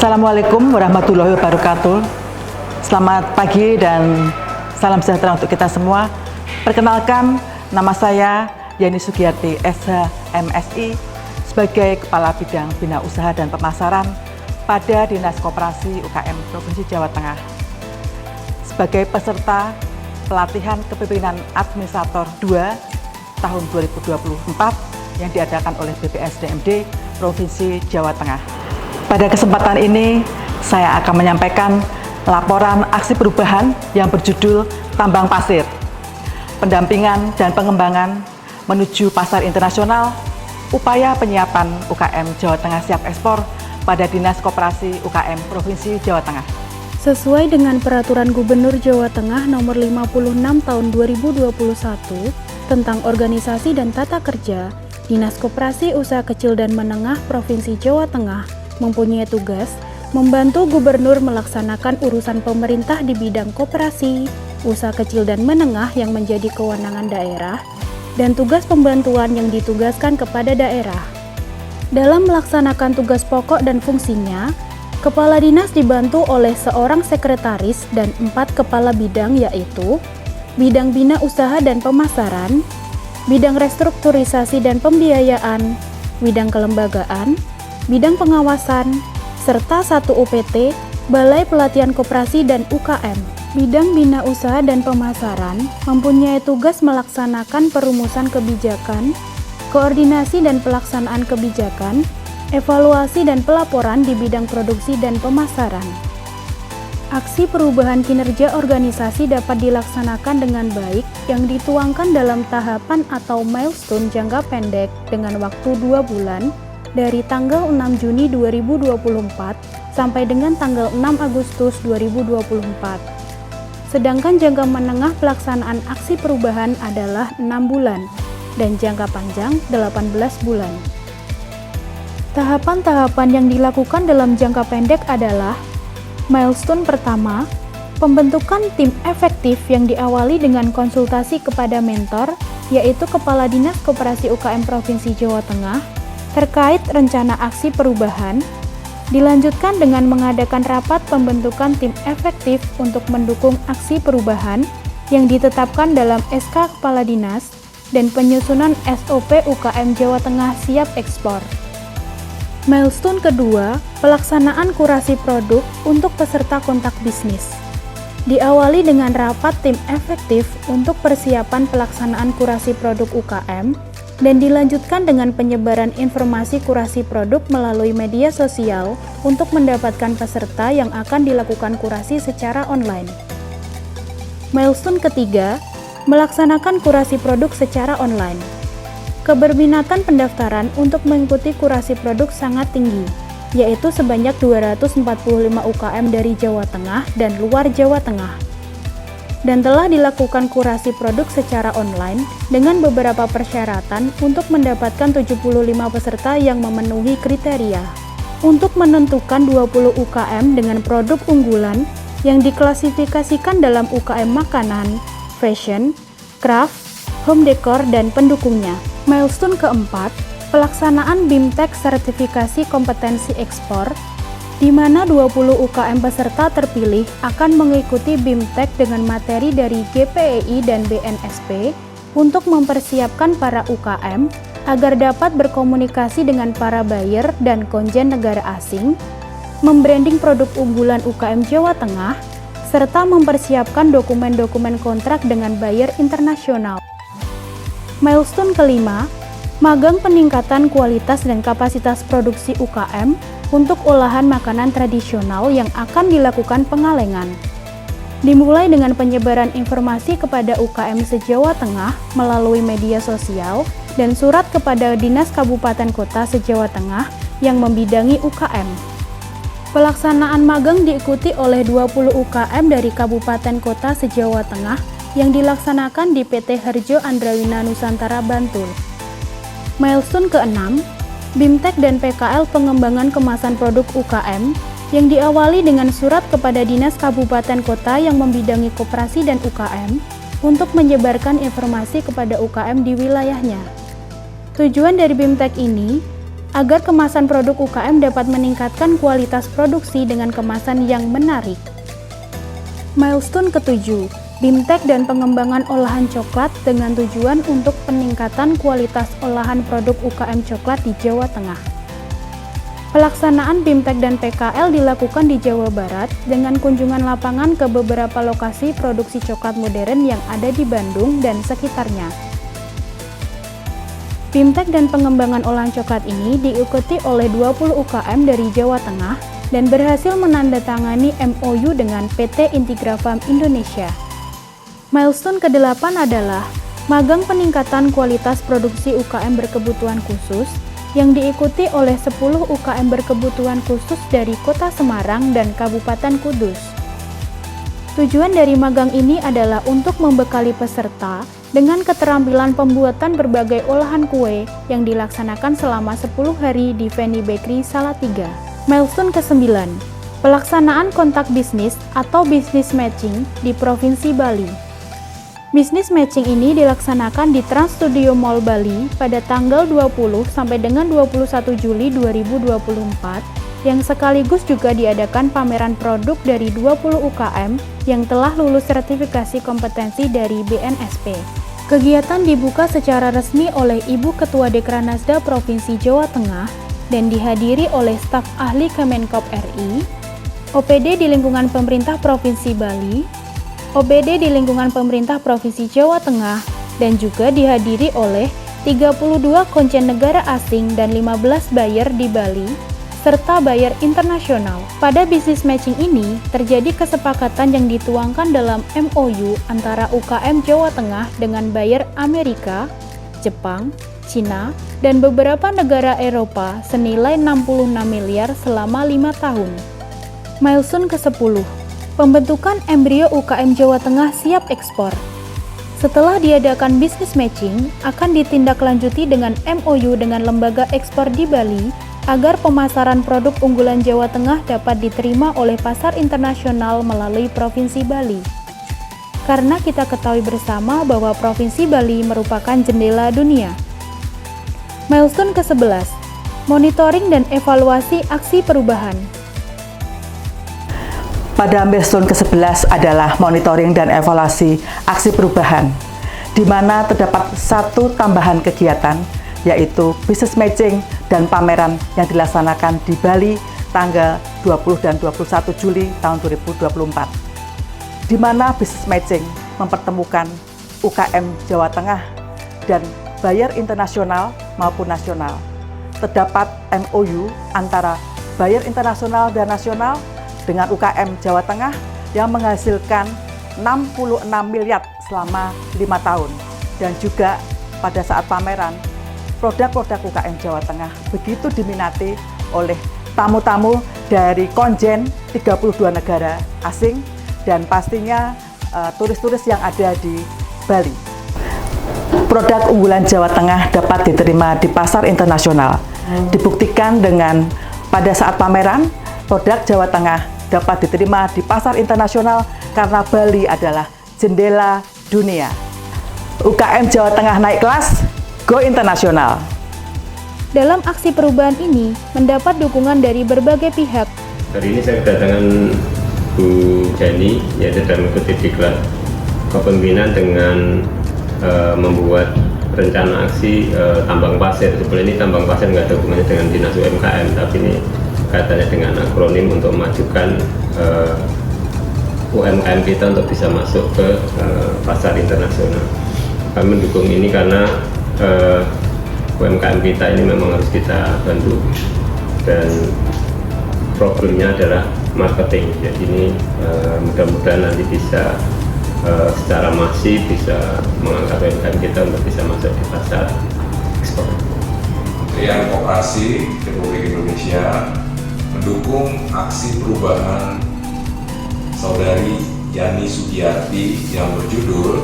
Assalamualaikum warahmatullahi wabarakatuh. Selamat pagi dan salam sejahtera untuk kita semua. Perkenalkan, nama saya Yani Sugiyarti, SH, MSI, sebagai Kepala Bidang Bina Usaha dan Pemasaran pada Dinas Koperasi UKM Provinsi Jawa Tengah. Sebagai peserta pelatihan kepemimpinan administrator 2 tahun 2024 yang diadakan oleh BPSDMD Provinsi Jawa Tengah. Pada kesempatan ini, saya akan menyampaikan laporan aksi perubahan yang berjudul Tambang Pasir, pendampingan dan pengembangan menuju pasar internasional, upaya penyiapan UKM Jawa Tengah siap ekspor pada Dinas Koperasi UKM Provinsi Jawa Tengah. Sesuai dengan Peraturan Gubernur Jawa Tengah Nomor 56 Tahun 2021 tentang Organisasi dan Tata Kerja, Dinas Koperasi Usaha Kecil dan Menengah Provinsi Jawa Tengah mempunyai tugas membantu Gubernur melaksanakan urusan pemerintah di bidang koperasi, usaha kecil dan menengah yang menjadi kewenangan daerah, dan tugas pembantuan yang ditugaskan kepada daerah. Dalam melaksanakan tugas pokok dan fungsinya, Kepala Dinas dibantu oleh seorang sekretaris dan 4 kepala bidang, yaitu bidang bina usaha dan pemasaran, bidang restrukturisasi dan pembiayaan, bidang kelembagaan, bidang pengawasan, serta 1 UPT, Balai Pelatihan Koperasi dan UKM. Bidang Bina Usaha dan Pemasaran mempunyai tugas melaksanakan perumusan kebijakan, koordinasi dan pelaksanaan kebijakan, evaluasi dan pelaporan di bidang produksi dan pemasaran. Aksi perubahan kinerja organisasi dapat dilaksanakan dengan baik yang dituangkan dalam tahapan atau milestone jangka pendek dengan waktu 2 bulan, dari tanggal 6 Juni 2024 sampai dengan tanggal 6 Agustus 2024. Sedangkan jangka menengah pelaksanaan aksi perubahan adalah 6 bulan dan jangka panjang 18 bulan. Tahapan-tahapan yang dilakukan dalam jangka pendek adalah: milestone pertama, pembentukan tim efektif yang diawali dengan konsultasi kepada mentor, yaitu Kepala Dinas Koperasi UKM Provinsi Jawa Tengah, terkait rencana aksi perubahan, dilanjutkan dengan mengadakan rapat pembentukan tim efektif untuk mendukung aksi perubahan yang ditetapkan dalam SK Kepala Dinas dan penyusunan SOP UKM Jawa Tengah siap ekspor. Milestone kedua, pelaksanaan kurasi produk untuk peserta kontak bisnis. Diawali dengan rapat tim efektif untuk persiapan pelaksanaan kurasi produk UKM dan dilanjutkan dengan penyebaran informasi kurasi produk melalui media sosial untuk mendapatkan peserta yang akan dilakukan kurasi secara online. Milestone ketiga, melaksanakan kurasi produk secara online. Keberminatan pendaftaran untuk mengikuti kurasi produk sangat tinggi, yaitu sebanyak 245 UKM dari Jawa Tengah dan luar Jawa Tengah. Dan telah dilakukan kurasi produk secara online dengan beberapa persyaratan untuk mendapatkan 75 peserta yang memenuhi kriteria. Untuk menentukan 20 UKM dengan produk unggulan yang diklasifikasikan dalam UKM makanan, fashion, craft, home decor, dan pendukungnya. Milestone keempat, pelaksanaan BIMTEK sertifikasi kompetensi ekspor, di mana 20 UKM peserta terpilih akan mengikuti BIMTEK dengan materi dari GPEI dan BNSP untuk mempersiapkan para UKM agar dapat berkomunikasi dengan para buyer dan konjen negara asing, membranding produk unggulan UKM Jawa Tengah, serta mempersiapkan dokumen-dokumen kontrak dengan buyer internasional. Milestone kelima, magang peningkatan kualitas dan kapasitas produksi UKM untuk olahan makanan tradisional yang akan dilakukan pengalengan. Dimulai dengan penyebaran informasi kepada UKM se-Jawa Tengah melalui media sosial dan surat kepada Dinas Kabupaten Kota se-Jawa Tengah yang membidangi UKM. Pelaksanaan magang diikuti oleh 20 UKM dari Kabupaten Kota se-Jawa Tengah yang dilaksanakan di PT Harjo Andrawina Nusantara Bantul. Milestone keenam, BIMTEK dan PKL pengembangan kemasan produk UKM yang diawali dengan surat kepada Dinas Kabupaten Kota yang membidangi koperasi dan UKM untuk menyebarkan informasi kepada UKM di wilayahnya. Tujuan dari BIMTEK ini agar kemasan produk UKM dapat meningkatkan kualitas produksi dengan kemasan yang menarik. Milestone ke-7, BIMTEK dan pengembangan olahan coklat dengan tujuan untuk peningkatan kualitas olahan produk UKM coklat di Jawa Tengah. Pelaksanaan BIMTEK dan PKL dilakukan di Jawa Barat dengan kunjungan lapangan ke beberapa lokasi produksi coklat modern yang ada di Bandung dan sekitarnya. BIMTEK dan pengembangan olahan coklat ini diikuti oleh 20 UKM dari Jawa Tengah dan berhasil menandatangani MOU dengan PT Integrafarm Indonesia. Milestone ke-8 adalah magang peningkatan kualitas produksi UKM berkebutuhan khusus yang diikuti oleh 10 UKM berkebutuhan khusus dari Kota Semarang dan Kabupaten Kudus. Tujuan dari magang ini adalah untuk membekali peserta dengan keterampilan pembuatan berbagai olahan kue yang dilaksanakan selama 10 hari di Feni Bakery Salatiga. Milestone ke-9, pelaksanaan kontak bisnis atau business matching di Provinsi Bali. Bisnis matching ini dilaksanakan di Trans Studio Mall Bali pada tanggal 20 sampai dengan 21 Juli 2024 yang sekaligus juga diadakan pameran produk dari 20 UKM yang telah lulus sertifikasi kompetensi dari BNSP. Kegiatan dibuka secara resmi oleh Ibu Ketua Dekranasda Provinsi Jawa Tengah dan dihadiri oleh staf ahli Kemenkop RI, OPD di lingkungan pemerintah Provinsi Bali, OPD di lingkungan pemerintah Provinsi Jawa Tengah, dan juga dihadiri oleh 32 konjen negara asing dan 15 buyer di Bali, serta buyer internasional. Pada business matching ini, terjadi kesepakatan yang dituangkan dalam MOU antara UKM Jawa Tengah dengan buyer Amerika, Jepang, Cina, dan beberapa negara Eropa senilai 66 miliar selama 5 tahun. Milestone ke-10, pembentukan embrio UKM Jawa Tengah siap ekspor. Setelah diadakan business matching, akan ditindaklanjuti dengan MOU dengan lembaga ekspor di Bali agar pemasaran produk unggulan Jawa Tengah dapat diterima oleh pasar internasional melalui Provinsi Bali. Karena kita ketahui bersama bahwa Provinsi Bali merupakan jendela dunia. Milestone ke-11, monitoring dan evaluasi aksi perubahan. Pada milestone ke-11 adalah monitoring dan evaluasi aksi perubahan, di mana terdapat satu tambahan kegiatan, yaitu business matching dan pameran yang dilaksanakan di Bali tanggal 20 dan 21 Juli tahun 2024, di mana business matching mempertemukan UKM Jawa Tengah dan buyer internasional maupun nasional. Terdapat MOU antara buyer internasional dan nasional dengan UKM Jawa Tengah yang menghasilkan 66 miliar selama 5 tahun. Dan juga pada saat pameran, produk-produk UKM Jawa Tengah begitu diminati oleh tamu-tamu dari konjen 32 negara asing dan pastinya turis-turis yang ada di Bali. Produk unggulan Jawa Tengah dapat diterima di pasar internasional. Dibuktikan dengan pada saat pameran, produk Jawa Tengah dapat diterima di pasar internasional karena Bali adalah jendela dunia. UKM Jawa Tengah naik kelas, go internasional. Dalam aksi perubahan ini, mendapat dukungan dari berbagai pihak. Hari ini saya kedatangan Bu Jani, yaitu dalam mengikuti diklat kepemimpinan dengan membuat rencana aksi tambang pasir. Sebenarnya ini tambang pasir nggak ada hubungannya dengan Dinas UMKM, tapi ini katanya dengan akronim untuk memajukan UMKM kita untuk bisa masuk ke pasar internasional. Kami mendukung ini karena UMKM kita ini memang harus kita bantu, dan problemnya adalah marketing. Jadi ini mudah-mudahan nanti bisa secara masif bisa mengangkat UMKM kita untuk bisa masuk di pasar ekspor. Kementerian Koperasi Republik Indonesia mendukung aksi perubahan Saudari Yani Sugiyarti yang berjudul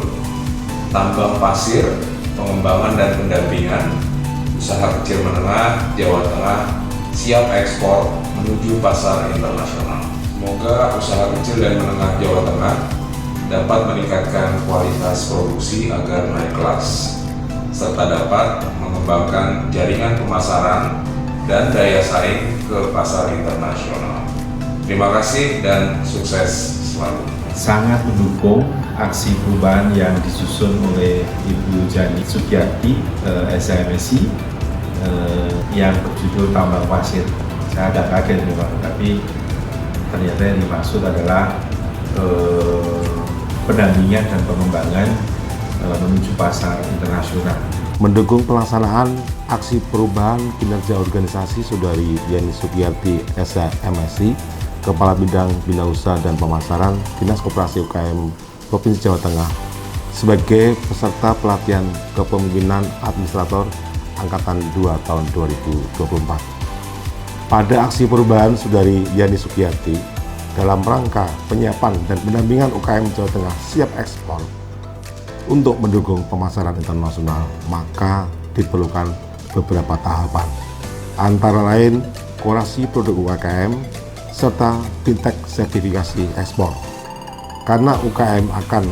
Tambang Pasir, Pengembangan dan Pendampingan Usaha Kecil Menengah Jawa Tengah Siap Ekspor Menuju Pasar Internasional. Semoga usaha kecil dan menengah Jawa Tengah dapat meningkatkan kualitas produksi agar naik kelas, serta dapat mengembangkan jaringan pemasaran dan daya saing ke pasar internasional. Terima kasih dan sukses selalu. Sangat mendukung aksi perubahan yang disusun oleh Ibu Yani Sugiyarti, SHMSI, yang berjudul Tambang Pasir. Saya agak kaget memang, tapi ternyata yang dimaksud adalah pendampingan dan pengembangan menuju pasar internasional. Mendukung pelaksanaan aksi perubahan kinerja organisasi Saudari Yani Sugiyarti SHMSI, Kepala Bidang Bina Usaha dan Pemasaran Dinas Koperasi UKM Provinsi Jawa Tengah sebagai peserta pelatihan kepemimpinan administrator Angkatan 2 tahun 2024. Pada aksi perubahan Saudari Yani Sugiyarti dalam rangka penyiapan dan pendampingan UKM Jawa Tengah siap ekspor untuk mendukung pemasaran internasional, maka diperlukan beberapa tahapan, antara lain kurasi produk UKM serta fintech sertifikasi ekspor. Karena UKM akan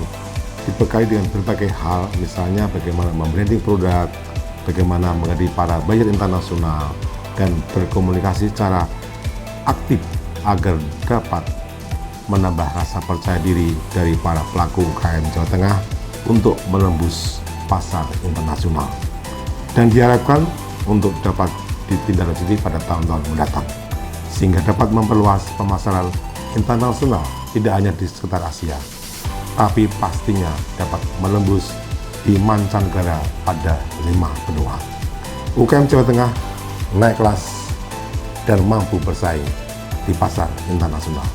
dibekali dengan berbagai hal, misalnya bagaimana membranding produk, bagaimana menghadapi para buyer internasional, dan berkomunikasi secara aktif agar dapat menambah rasa percaya diri dari para pelaku UKM Jawa Tengah untuk menembus pasar internasional, dan diharapkan untuk dapat ditindaklanjuti pada tahun-tahun mendatang, sehingga dapat memperluas pemasaran internasional tidak hanya di sekitar Asia, tapi pastinya dapat menembus di mancanegara pada 5 benua. UKM Jawa Tengah naik kelas dan mampu bersaing di pasar internasional.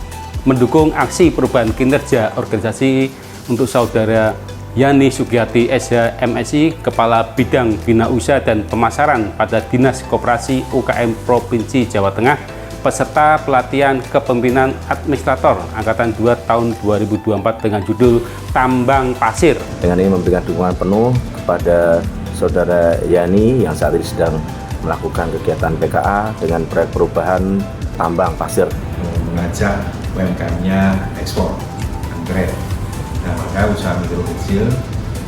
Mendukung aksi perubahan kinerja organisasi untuk Saudara Yani Sugiyarti SHMSI, Kepala Bidang Bina Usaha dan Pemasaran pada Dinas Koperasi UKM Provinsi Jawa Tengah, peserta pelatihan kepemimpinan administrator Angkatan 2 tahun 2024 dengan judul Tambang Pasir. Dengan ini memberikan dukungan penuh kepada Saudara Yani yang saat ini sedang melakukan kegiatan PKA dengan proyek perubahan tambang pasir. Mengajak UMKM-nya ekspor anggrek. Nah, maka usaha mikro kecil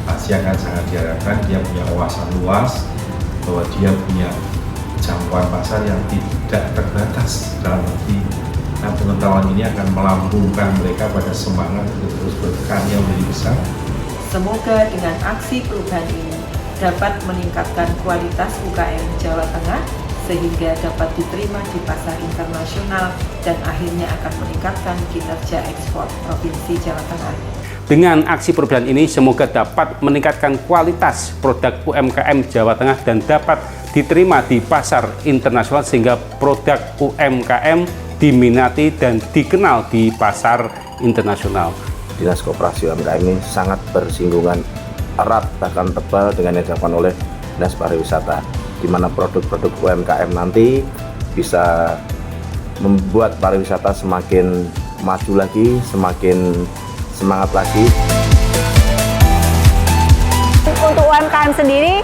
pasti akan sangat diharapkan dia punya wawasan luas, bahwa dia punya jangkauan pasar yang tidak terbatas. Dalam arti, pengetahuan ini akan melambungkan mereka pada semangat untuk terus berkarya menjadi besar. Semoga dengan aksi perubahan ini dapat meningkatkan kualitas UKM Jawa Tengah sehingga dapat diterima di pasar internasional dan akhirnya akan meningkatkan kinerja ekspor Provinsi Jawa Tengah. Dengan aksi perubahan ini semoga dapat meningkatkan kualitas produk UMKM Jawa Tengah dan dapat diterima di pasar internasional sehingga produk UMKM diminati dan dikenal di pasar internasional. Dinas Koperasi UMKM ini sangat bersinggungan erat bahkan tebal dengan yang dilakukan oleh Dinas Pariwisata, di mana produk-produk UMKM nanti bisa membuat pariwisata semakin maju lagi, semakin semangat lagi. Untuk UMKM sendiri,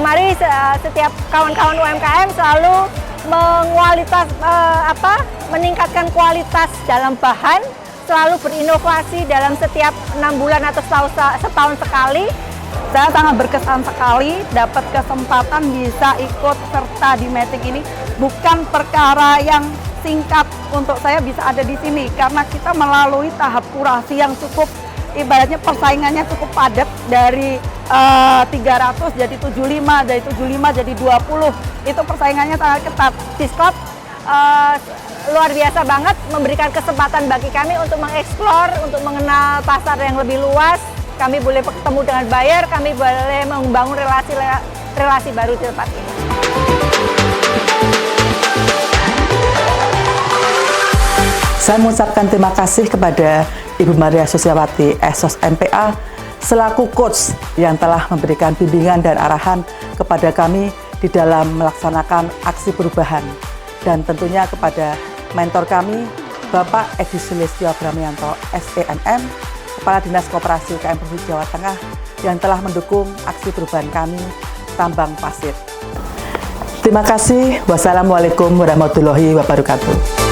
mari setiap kawan-kawan UMKM selalu meningkatkan kualitas dalam bahan, selalu berinovasi dalam setiap 6 bulan atau setahun sekali. Saya sangat berkesan sekali dapat kesempatan bisa ikut serta di meeting ini. Bukan perkara yang singkat untuk saya bisa ada di sini, karena kita melalui tahap kurasi yang cukup, ibaratnya persaingannya cukup padat, dari 300 jadi 75, dari 75 jadi 20. Itu persaingannya sangat ketat. Diskop luar biasa banget, memberikan kesempatan bagi kami untuk mengeksplor, untuk mengenal pasar yang lebih luas. Kami boleh bertemu dengan buyer, kami boleh membangun relasi baru di tempat ini. Saya mengucapkan terima kasih kepada Ibu Maria Susiawati, SOS MPA, selaku coach yang telah memberikan bimbingan dan arahan kepada kami di dalam melaksanakan aksi perubahan. Dan tentunya kepada mentor kami, Bapak Edi Sulistyo Bramianto, SEMM, Kepala Dinas Koperasi UKM Provinsi Jawa Tengah, yang telah mendukung aksi perubahan kami, Tambang Pasir. Terima kasih. Wassalamualaikum warahmatullahi wabarakatuh.